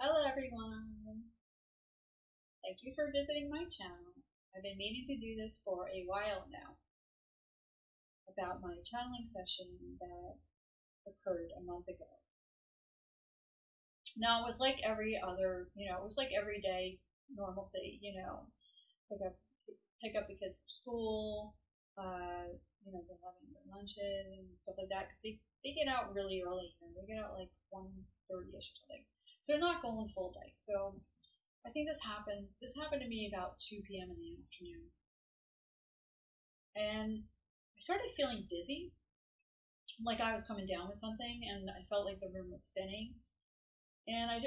Hello everyone! Thank you for visiting my channel. I've been meaning to do this for a while now about my channeling session that occurred a month ago. Now it was like every other, it was like every day normalcy, pick up, pick up the kids from school, they're having their lunches and stuff like that because they get out really early here. They get out like 1:30ish or something. So they're not going full day. So I think this happened. This happened to me about 2 p.m. in the afternoon, and I started feeling dizzy, like I was coming down with something, and I felt like the room was spinning. And I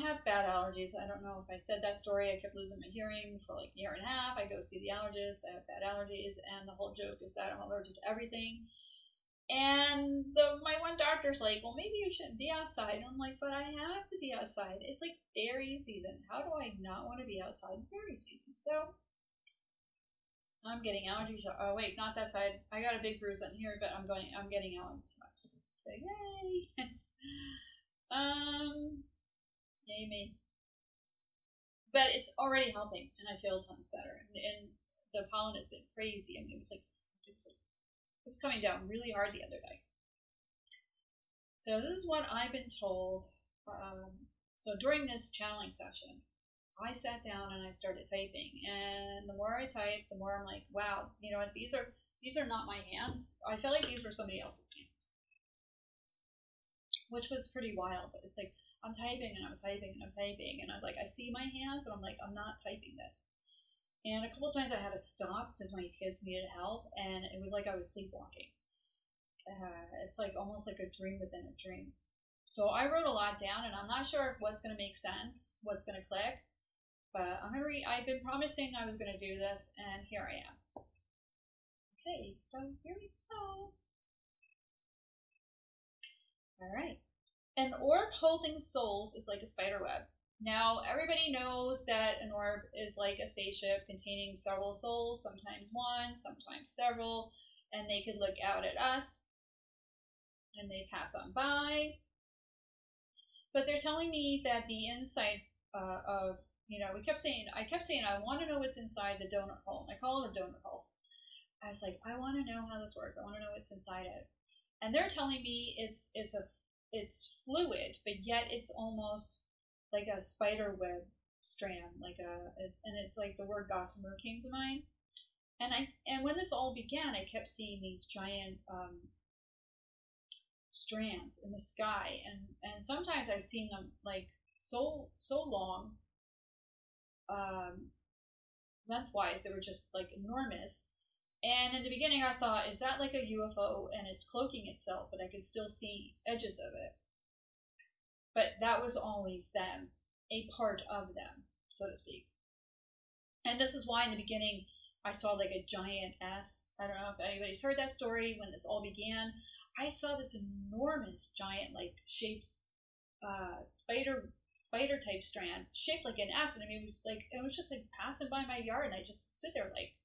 have bad allergies. I don't know if I said that story. I kept losing my hearing for like a year and a half. I go see the allergist. I have bad allergies, and the whole joke is that I'm allergic to everything. And my one doctor's like, well, maybe you shouldn't be outside. And I'm like, but I have to be outside. It's like fairy season. How do I not want to be outside in fairy season? So I'm getting allergies. Oh wait, not that side. I got a big bruise on here, but I'm getting allergies. So yay! Yay me. But it's already helping, and I feel tons better. And the pollen has been crazy. I mean, it was coming down really hard the other day. So this is what I've been told. So during this channeling session, I sat down and I started typing, and the more I typed, the more I'm like, wow, you know what? These are not my hands. I felt like these were somebody else's hands, which was pretty wild. But it's like I'm typing and I'm typing and I'm typing, and I'm like, I see my hands, and I'm like, I'm not typing this. And a couple times I had to stop because my kids needed help, and it was like I was sleepwalking. It's like almost like a dream within a dream. So I wrote a lot down, and I'm not sure what's going to make sense, what's going to click, but I've been promising I was going to do this, and here I am. Okay, so here we go. All right. An orb holding souls is like a spider web. Now, everybody knows that an orb is like a spaceship containing several souls, sometimes one, sometimes several, and they could look out at us and they pass on by. But they're telling me that the inside of, I kept saying, I want to know what's inside the donut hole. I call it a donut hole. I was like, I want to know how this works. I want to know what's inside it. And they're telling me it's fluid, but yet it's almost like a spider web strand, and it's like the word gossamer came to mind. And when this all began, I kept seeing these giant strands in the sky, and sometimes I've seen them like so long, um, lengthwise. They were just like enormous. And in the beginning, I thought, is that like a UFO and it's cloaking itself, but I could still see edges of it. But that was always them, a part of them, so to speak. And this is why in the beginning I saw like a giant S. I don't know if anybody's heard that story when this all began. I saw this enormous giant like shaped spider type strand shaped like an S, and I mean it was just like passing by my yard, and I just stood there like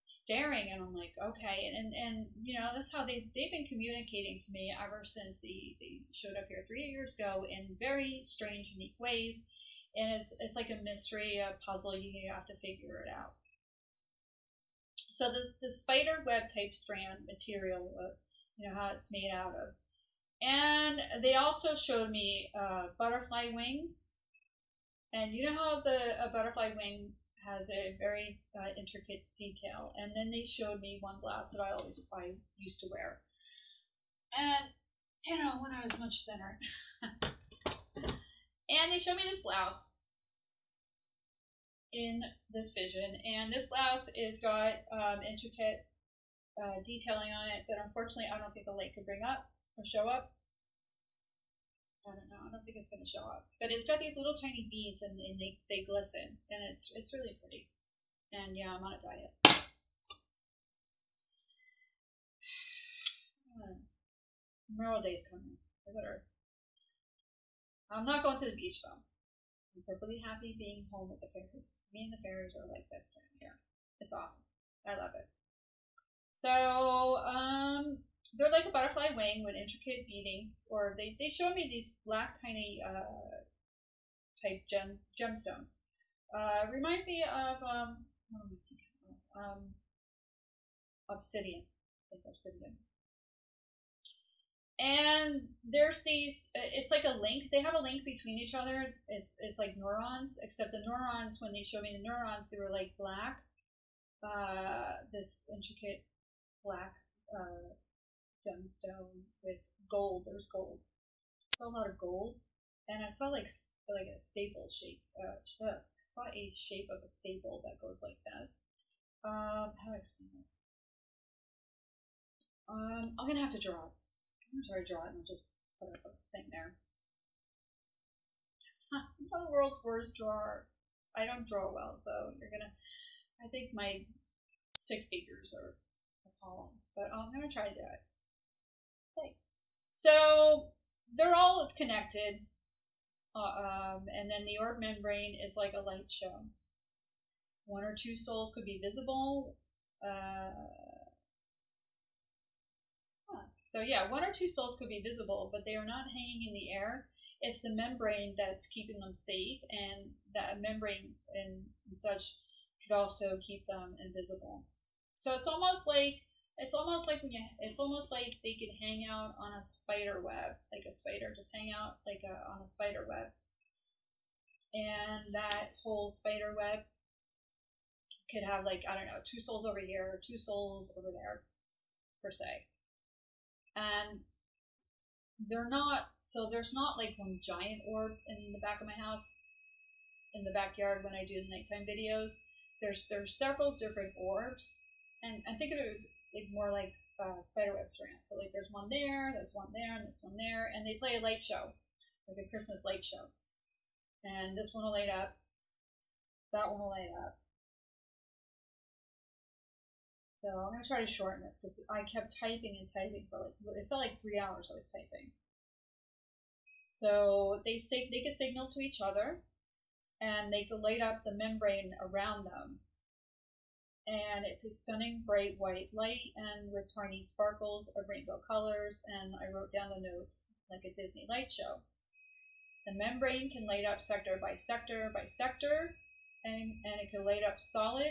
staring, and I'm like, okay, and that's how they've been communicating to me ever since they showed up here 3 years ago in very strange, unique ways, and it's like a mystery, a puzzle. You have to figure it out. So the spider web type strand material, how it's made out of, and they also showed me butterfly wings, and you know how a butterfly wing has a very intricate detail. And then they showed me one blouse that I used to wear, and when I was much thinner, and they showed me this blouse in this vision, and this blouse is got intricate detailing on it that unfortunately I don't think the light could bring up or show up. I don't know. I don't think it's going to show up, but it's got these little tiny beads, and they glisten, and it's really pretty. And yeah, I'm on a diet. Memorial Day's coming. I'm not going to the beach though. I'm perfectly happy being home with the fairies. Me and the fairies are like this time here. It's awesome. I love it. So, they're like a butterfly wing with intricate beading, or they showed me these black tiny type gemstones. Reminds me of what am I thinking of? Obsidian. I think obsidian. And there's these. It's like a link. They have a link between each other. It's like neurons, except the neurons. When they showed me the neurons, they were like black. This intricate black gemstone with gold. There's gold. I saw a lot of gold, and I saw like a staple shape. I saw a shape of a staple that goes like this. How do I explain it? I'm gonna have to draw it. I'm gonna try to draw it and I'll just put up a thing there. I'm not the world's worst drawer. I don't draw well, so you're gonna. I think my stick figures are appalling, but I'm gonna try to do it. Okay. So they're all connected, and then the orb membrane is like a light show. One or two souls could be visible. So yeah, one or two souls could be visible, but they are not hanging in the air. It's the membrane that's keeping them safe, and that membrane and such could also keep them invisible. So it's almost like it's almost like they could hang out on a spider web, like a spider, just hang out on a spider web, and that whole spider web could have like, I don't know, two souls over here, two souls over there, per se. And they're not, so there's not like one giant orb in the back of my house, in the backyard when I do the nighttime videos. There's several different orbs, and I think of it like more like spiderweb strands. So like there's one there, and there's one there, and they play a light show, like a Christmas light show. And this one will light up, that one will light up. So I'm gonna try to shorten this because I kept typing and typing for like, it felt like 3 hours I was typing. So they could signal to each other, and they could light up the membrane around them. And it's a stunning bright white light, and with tiny sparkles of rainbow colors. And I wrote down the notes like a Disney light show. The membrane can light up sector by sector by sector, and it can light up solid,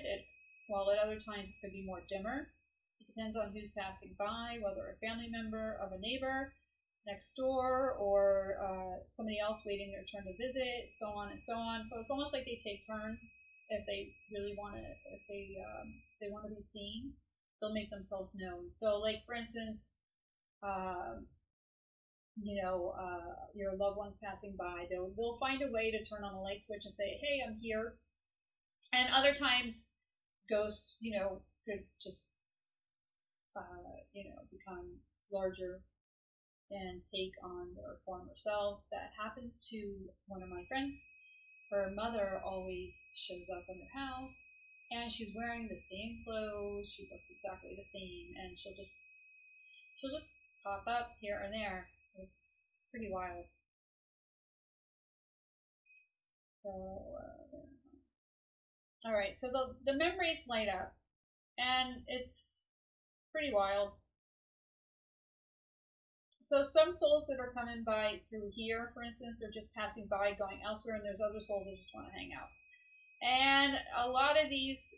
while at other times it could be more dimmer. It depends on who's passing by, whether a family member of a neighbor next door, or somebody else waiting their turn to visit, so on and so on. So it's almost like they take turns. If they really want to, if they want to be seen, they'll make themselves known. So, like for instance, your loved ones passing by, they'll find a way to turn on a light switch and say, "Hey, I'm here." And other times, ghosts, could just, become larger and take on their former selves. That happens to one of my friends. Her mother always shows up in her house, and she's wearing the same clothes. She looks exactly the same, and she'll just pop up here and there. It's pretty wild. So, all right. So the membranes light up, and it's pretty wild. So some souls that are coming by through here, for instance, they're just passing by, going elsewhere, and there's other souls that just want to hang out. And a lot of these,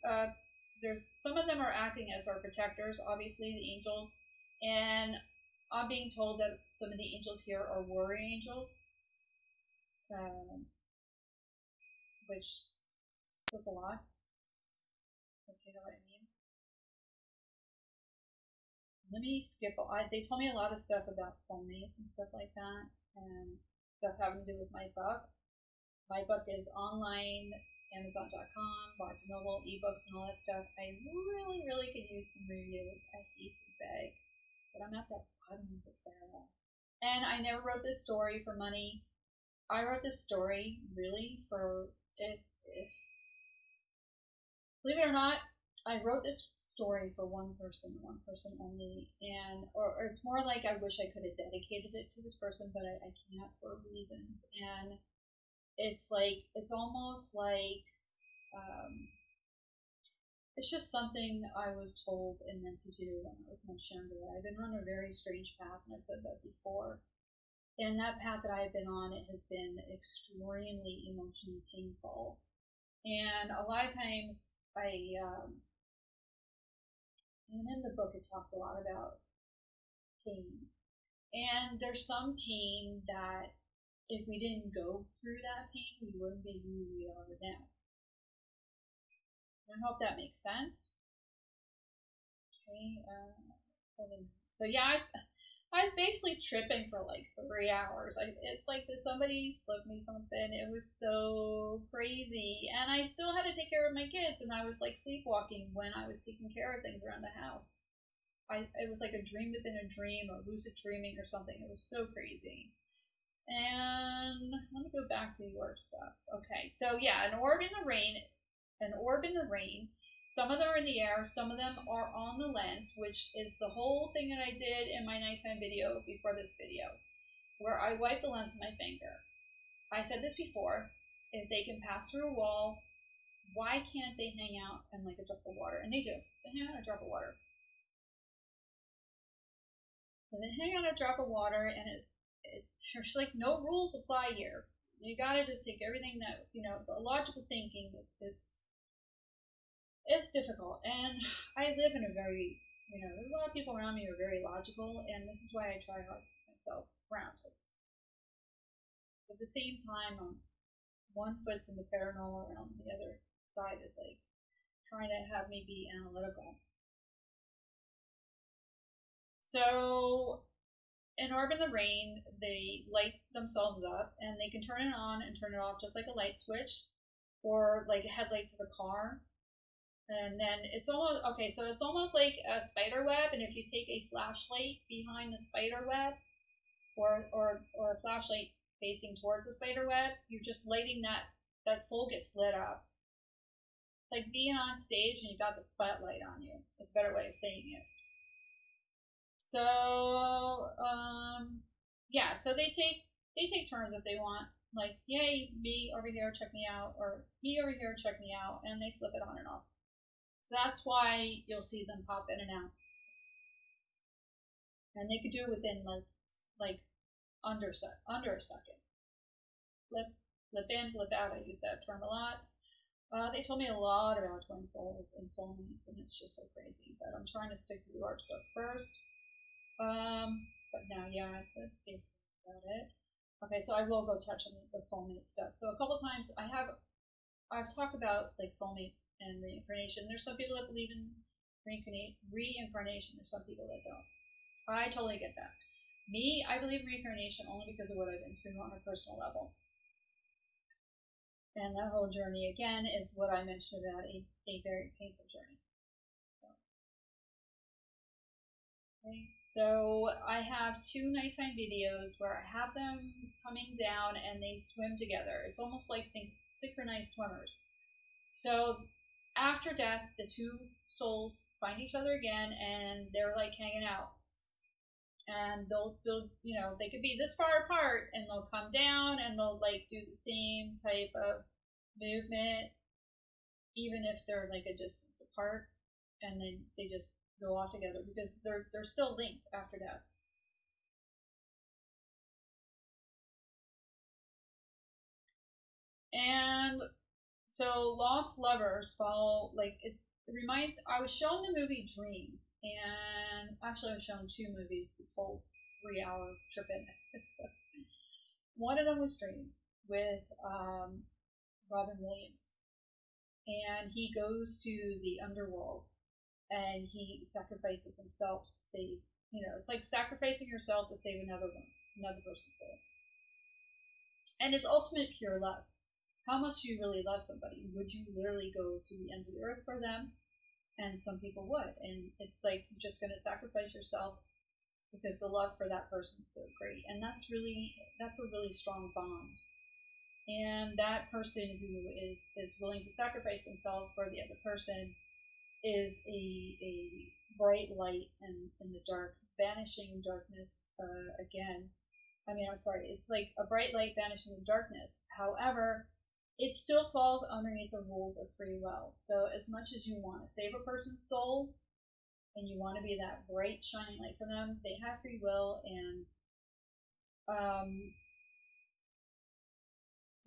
there's some of them are acting as our protectors, obviously the angels, and I'm being told that some of the angels here are warrior angels, which is a lot, if you know what I mean. Let me skip. They told me a lot of stuff about soulmates and stuff like that, and stuff having to do with my book. My book is online, Amazon.com, Barnes & Noble, ebooks, and all that stuff. I really, really could use some reviews. I hate to beg, but I'm at the bottom of the barrel. And I never wrote this story for money. I wrote this story really for if believe it or not, I wrote this story for one person only, and or it's more like I wish I could have dedicated it to this person, but I can't for reasons. And it's almost like it's just something I was told and meant to do when I was much younger. I've been on a very strange path, and I've said that before. And that path that I've been on, it has been extremely emotionally painful. And a lot of times, and in the book, it talks a lot about pain. And there's some pain that if we didn't go through that pain, we wouldn't be who we are now. I hope that makes sense. Okay. So yeah, I was basically tripping for like 3 hours. It's like, did somebody slip me something? It was so crazy, and I still had to take care of my kids, and I was like sleepwalking when I was taking care of things around the house. It was like a dream within a dream, or lucid dreaming, or something. It was so crazy. And let me go back to the orb stuff. Okay, so yeah, an orb in the rain. Some of them are in the air, some of them are on the lens, which is the whole thing that I did in my nighttime video before this video, where I wipe the lens with my finger. I said this before, if they can pass through a wall, why can't they hang out in like a drop of water? And they do. They hang out in a drop of water. So they hang out in a drop of water, and there's like no rules apply here. You gotta just take everything that, the logical thinking, it's difficult. And I live in a very, there's a lot of people around me who are very logical, and this is why I try hard to keep myself grounded. At the same time, one foot's in the paranormal realm, the other side is like trying to have me be analytical. So, in Orb in the Rain, they light themselves up, and they can turn it on and turn it off just like a light switch, or like headlights of a car. And then it's almost okay, so it's almost like a spider web, and if you take a flashlight behind the spider web, or a flashlight facing towards the spider web, you're just lighting that soul gets lit up. It's like being on stage and you got the spotlight on you. That's a better way of saying it. So yeah, so they take turns if they want. Like, yay, me over here, check me out, or me over here, check me out, and they flip it on and off. So that's why you'll see them pop in and out. And they could do it within like under a second. Flip in, flip out. I use that term a lot. They told me a lot about twin souls and soulmates, and it's just so crazy. But I'm trying to stick to the orb stuff first. But now, yeah, that's basically about it. Okay, so I will go touch on the soulmate stuff. So a couple times I've talked about like soulmates and reincarnation. There's some people that believe in reincarnation. There's some people that don't. I totally get that. Me, I believe in reincarnation only because of what I've been through on a personal level. And that whole journey, again, is what I mentioned about a very painful journey. Okay. So I have 2 nighttime videos where I have them coming down and they swim together. It's almost like synchronized swimmers. So after death, the 2 souls find each other again and they're like hanging out. And they'll they could be this far apart and they'll come down and they'll like do the same type of movement even if they're like a distance apart, and then they just go off together because they're still linked after death. And so lost lovers follow like it reminds. I was shown the movie Dreams, and actually I was shown 2 movies this whole 3-hour trip in. One of them was Dreams with Robin Williams, and he goes to the underworld and he sacrifices himself to save. It's like sacrificing yourself to save another person's soul. And it's ultimate pure love. How much do you really love somebody? Would you literally go to the ends of the earth for them? And some people would. And it's like you're just going to sacrifice yourself because the love for that person is so great. And that's a really strong bond. And that person who is willing to sacrifice himself for the other person is a bright light in the dark, banishing darkness again. I'm sorry, it's like a bright light banishing the darkness. However, it still falls underneath the rules of free will. So as much as you want to save a person's soul and you want to be that bright shining light for them, they have free will, and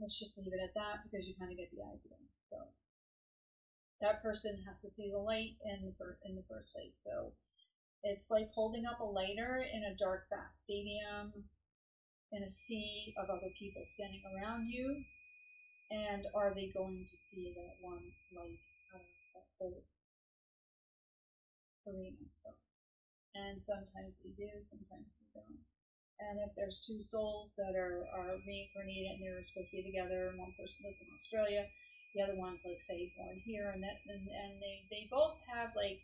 let's just leave it at that because you kind of get the idea. So that person has to see the light in the first place. So it's like holding up a lighter in a dark, vast stadium in a sea of other people standing around you. And are they going to see that one light out of that whole arena? So, and sometimes they do, sometimes they don't. And if there's two souls that are reincarnated and they're supposed to be together, and one person lives in Australia, the other one's like say born here, and they both have like,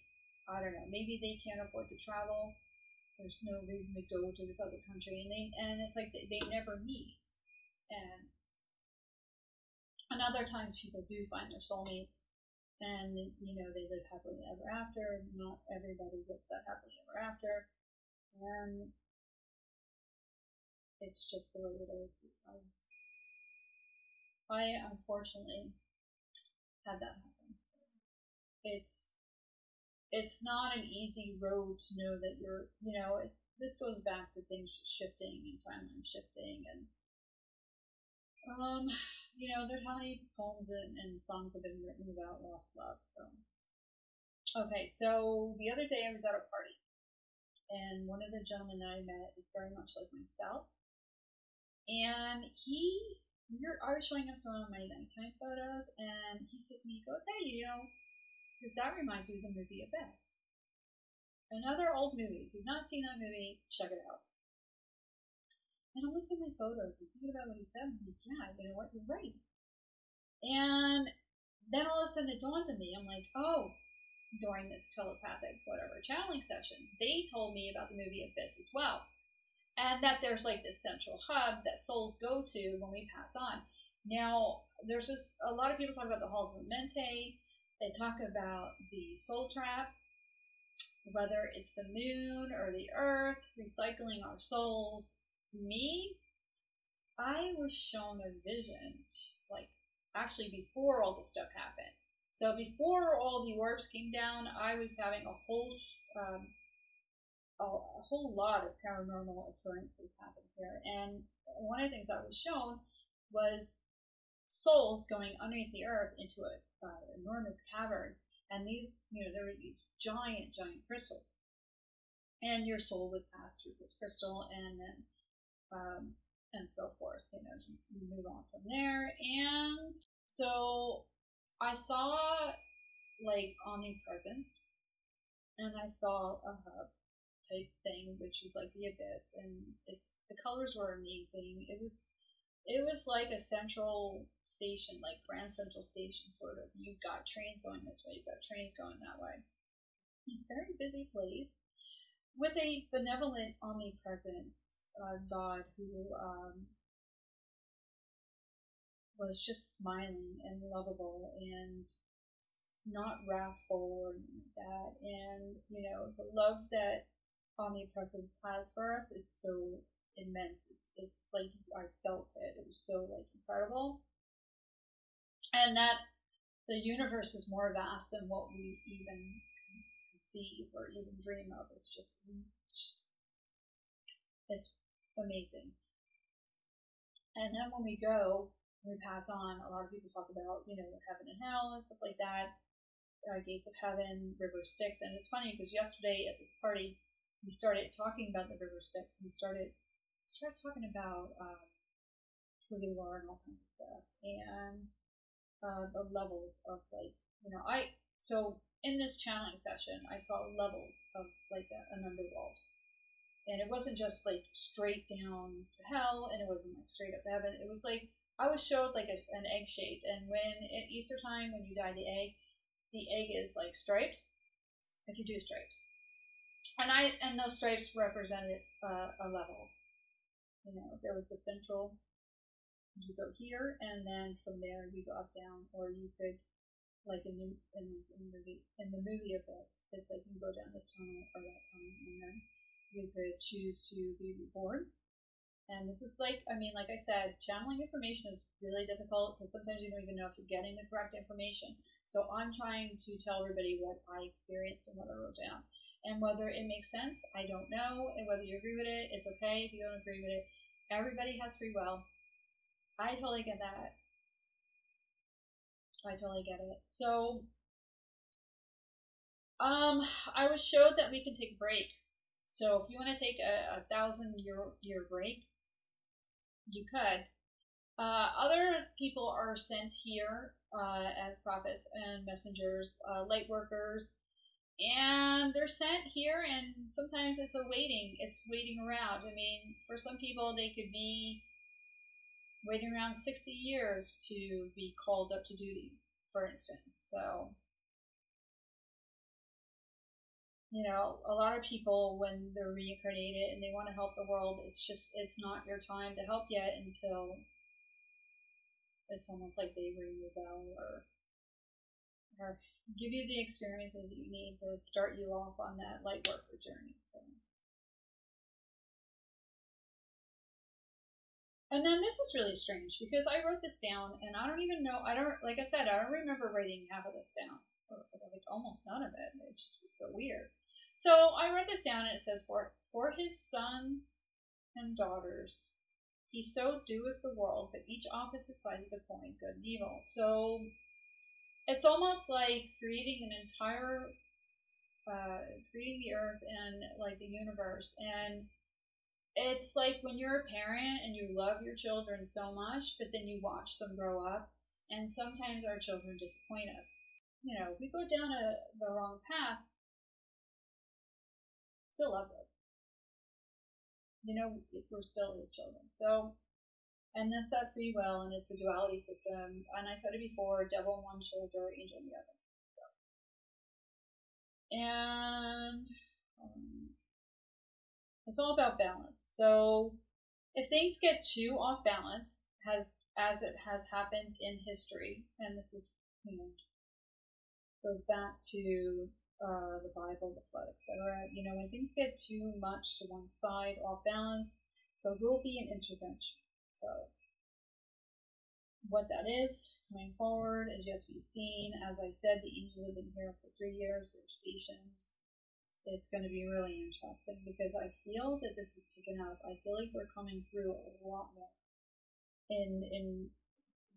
I don't know, maybe they can't afford to travel. There's no reason to go to this other country, and it's like they never meet. And other times people do find their soulmates, and you know they live happily ever after. Not everybody lives that happily ever after, and it's just the way it is. I unfortunately had that happen. It's not an easy road to know that you're, you know, this goes back to things shifting and timeline shifting, and you know, there's how many poems and songs have been written about lost love. So okay, so the other day I was at a party, and one of the gentlemen that I met is very much like myself. And I was showing him some of my nighttime photos, and he says to me, he goes, hey, you know, he says, that reminds me of the movie Abyss. Another old movie. If you've not seen that movie, check it out. And I'm looking at my photos and thinking about what he said, and I'm like, yeah, you know what, you're right. And then all of a sudden it dawned on me, I'm like, oh, during this telepathic whatever channeling session, they told me about the movie Abyss as well. And that there's like this central hub that souls go to when we pass on. Now, there's just a lot of people talk about the halls of Mente. They talk about the soul trap, whether it's the moon or the earth recycling our souls. Me, I was shown a vision, like actually before all this stuff happened. So before all the orbs came down, I was having a whole lot of paranormal occurrences happen here. And one of the things I was shown was souls going underneath the earth into an enormous cavern. And these, you know, there were these giant crystals. And your soul would pass through this crystal and then, and so forth. You know, you move on from there. And so I saw like Omnipresence, and I saw a hub type thing, which was like the Abyss, and the colors were amazing. It was like a central station, like Grand Central Station sort of. You've got trains going this way, you've got trains going that way. Very busy place with a benevolent omnipresence God who was just smiling and lovable and not wrathful or anything like that. And you know, the love that Omnipresence has for us is so immense. It's like I felt it. It was so like incredible, and that the universe is more vast than what we even conceive or even dream of. It's amazing. And then when we pass on, a lot of people talk about, you know, heaven and hell and stuff like that. Gates of heaven, river Styx, and it's funny because yesterday at this party we started talking about the river Styx, and we started talking about Lore and all kinds of stuff, and the levels of like, you know, so in this channeling session I saw levels of like an underworld, and it wasn't just like straight down to hell, and it wasn't like straight up to heaven. It was like I was showed like an egg shape, and when at Easter time when you dye the egg is like striped. If you do stripes, and those stripes represented a level. You know, there was the central. You go here, and then from there you go up, down, or you could, like in the movie of this, it's like you go down this tunnel or that tunnel, and then you could choose to be reborn. And this is like, I mean, like I said, channeling information is really difficult because sometimes you don't even know if you're getting the correct information. So I'm trying to tell everybody what I experienced and what I wrote down. And whether it makes sense, I don't know. And whether you agree with it, it's okay. If you don't agree with it, Everybody has free will. I totally get that. I totally get it. So, I was showed that we can take a break. So if you want to take a 1,000 year break, you could. Other people are sent here as prophets and messengers, light workers, and they're sent here. And sometimes it's it's waiting around. I mean, for some people, they could be waiting around 60 years to be called up to duty, for instance. So, a lot of people, when they're reincarnated and they want to help the world, it's not your time to help yet until it's almost like they ring your bell or give you the experiences that you need to start you off on that light worker journey. So. And then this is really strange because I wrote this down and I don't even know, like I said, I don't remember writing half of this down, or like almost none of it. It just was so weird. So I wrote this down and it says, for his sons and daughters, he so doeth the world, but each opposite sides of the coin, good and evil. So it's almost like creating an entire, creating the earth and like the universe. And it's like when you're a parent and you love your children so much, but then you watch them grow up, and sometimes our children disappoint us. If we go down the wrong path, still love us. We're still his children. So, and that's that free will, and it's a duality system. And I said it before: devil in one shoulder, angel in the other. And it's all about balance. So if things get too off balance, as it has happened in history, and this is goes back to the Bible, the flood, etc. When things get too much to one side, off balance, there will be an intervention. So what that is going forward is yet to be seen. As I said, the angels have been here for 3 years. They're stationed. It's going to be really interesting because I feel that this is picking up. I feel like they're coming through a lot more in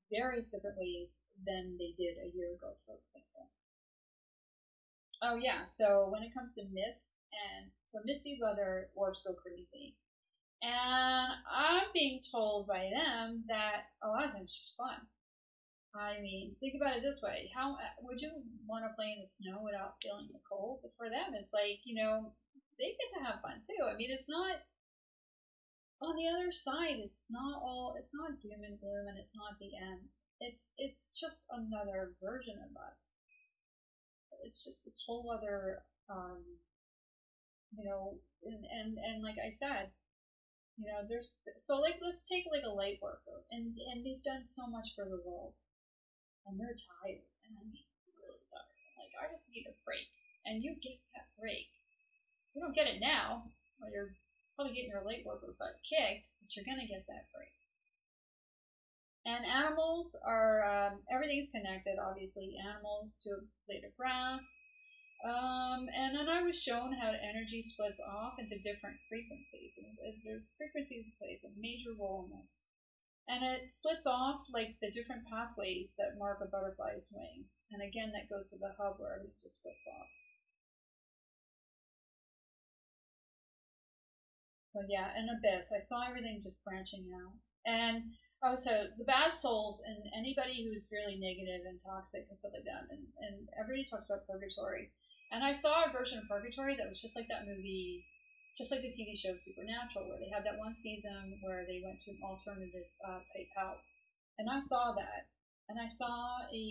various different ways than they did a year ago, for example. Oh yeah, so when it comes to mist, and so misty weather, orbs go crazy. And I'm being told by them that a lot of times it's just fun. I mean, think about it this way: how would you want to play in the snow without feeling the cold? But for them, it's like they get to have fun too. I mean, it's not on the other side. It's not doom and gloom, and it's not the end. It's just another version of us. It's just this whole other, and like I said, there's so like let's take like a light worker, and they've done so much for the world, and they're tired, and I mean really tired. Like I just need a break, and you get that break. You don't get it now, or you're probably getting your light worker butt kicked, but you're gonna get that break. And animals are everything's connected. Obviously, animals to a blade of grass. And then I was shown how energy splits off into different frequencies. And there's frequencies that play a major role in this. And it splits off like the different pathways that mark a butterfly's wings. And again, that goes to the hub where everything just splits off. But yeah, an abyss. I saw everything just branching out. And also the bad souls and anybody who's really negative and toxic and stuff like that. And everybody talks about purgatory. And I saw a version of purgatory that was just like that movie, just like the TV show Supernatural, where they had that one season where they went to an alternative type hell. And I saw that. And I saw a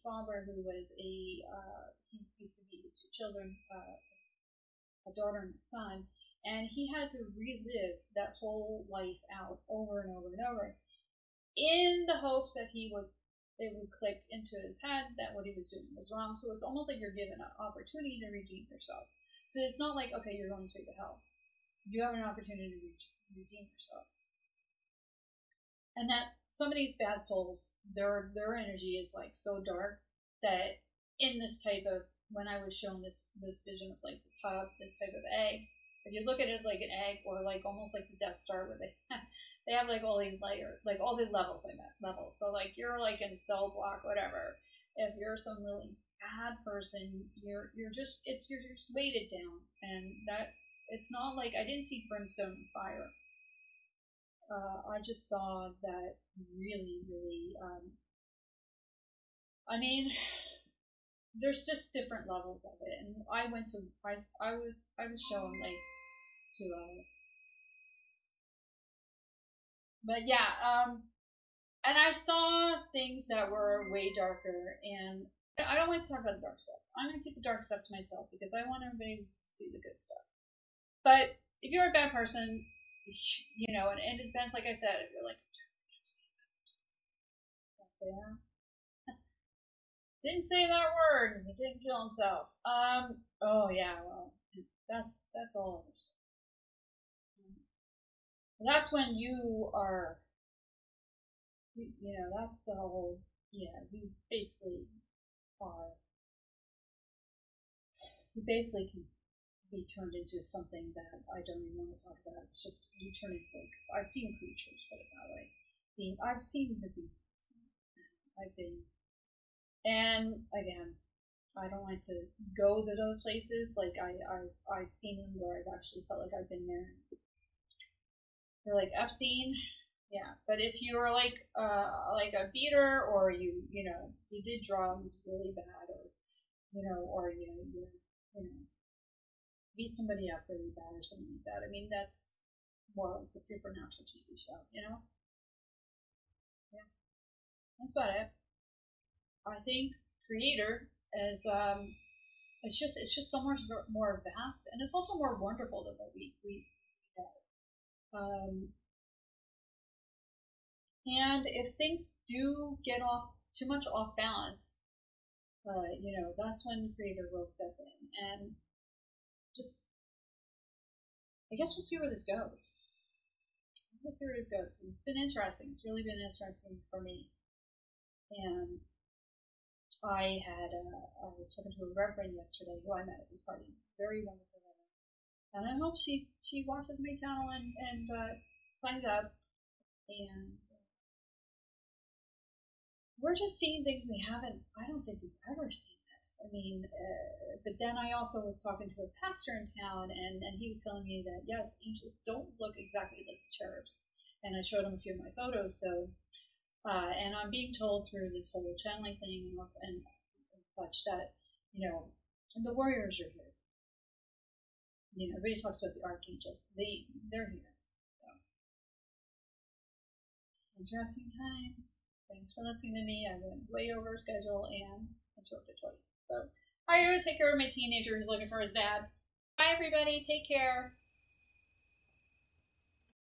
father who was he used to be his two children, a daughter and a son, and he had to relive that whole life out over and over and over in the hopes that it would click into his head that what he was doing was wrong. So it's almost like you're given an opportunity to redeem yourself. So it's not like, okay, you're going straight to hell. You have an opportunity to redeem yourself. And that some of these bad souls, their energy is like so dark that in this type of, when I was shown this vision of like this hub, this type of egg, if you look at it as like an egg, or like almost like the Death Star, where they they have like all these layers, like all these levels. I meant levels. So like you're like in cell block, whatever. If you're some really bad person, you're just weighted down, and that it's not like I didn't see brimstone and fire. I just saw that really, really. I mean, there's just different levels of it, and I went to I was shown like 2 hours, but yeah, and I saw things that were way darker, and I don't like to talk about the dark stuff. I'm gonna keep the dark stuff to myself because I want everybody to see the good stuff. But if you're a bad person, and it depends. Like I said, if you're like, don't say that. Didn't say that word. He didn't kill himself. Oh yeah. Well, that's all. That's when you are. That's the whole. Yeah. Are. You basically can be turned into something that I don't even want to talk about. It's just you turn into like I've seen creatures, put it that way. I've seen the demons. I've been, and again, I don't like to go to those places. Like I've seen them where I've actually felt like I've been there. They're like Epstein, yeah. But if you're like a beater, or you did drugs really bad, or you beat somebody up really bad or something like that. I mean, that's more like the supernatural TV show, Yeah, that's about it. I think creator is it's just so much more vast, and it's also more wonderful than what we have. And if things do get too much off balance, that's when creator will step in, and just I guess we'll see where this goes. We'll see where this goes. It's been interesting. It's really been interesting for me, and I was talking to a reverend yesterday who I met at this party. Very wonderful woman. And I hope she watches my channel and signs up. And we're just seeing things I don't think we've ever seen this. I mean, but then I also was talking to a pastor in town, and he was telling me that, yes, angels don't look exactly like the cherubs. And I showed him a few of my photos, so, and I'm being told through this whole channeling thing and such that, the warriors are here. Everybody talks about the archangels. They're here. So, interesting times. Thanks for listening to me. I went way over schedule and interrupted twice. So, I gotta take care of my teenager who's looking for his dad. Bye, everybody. Take care.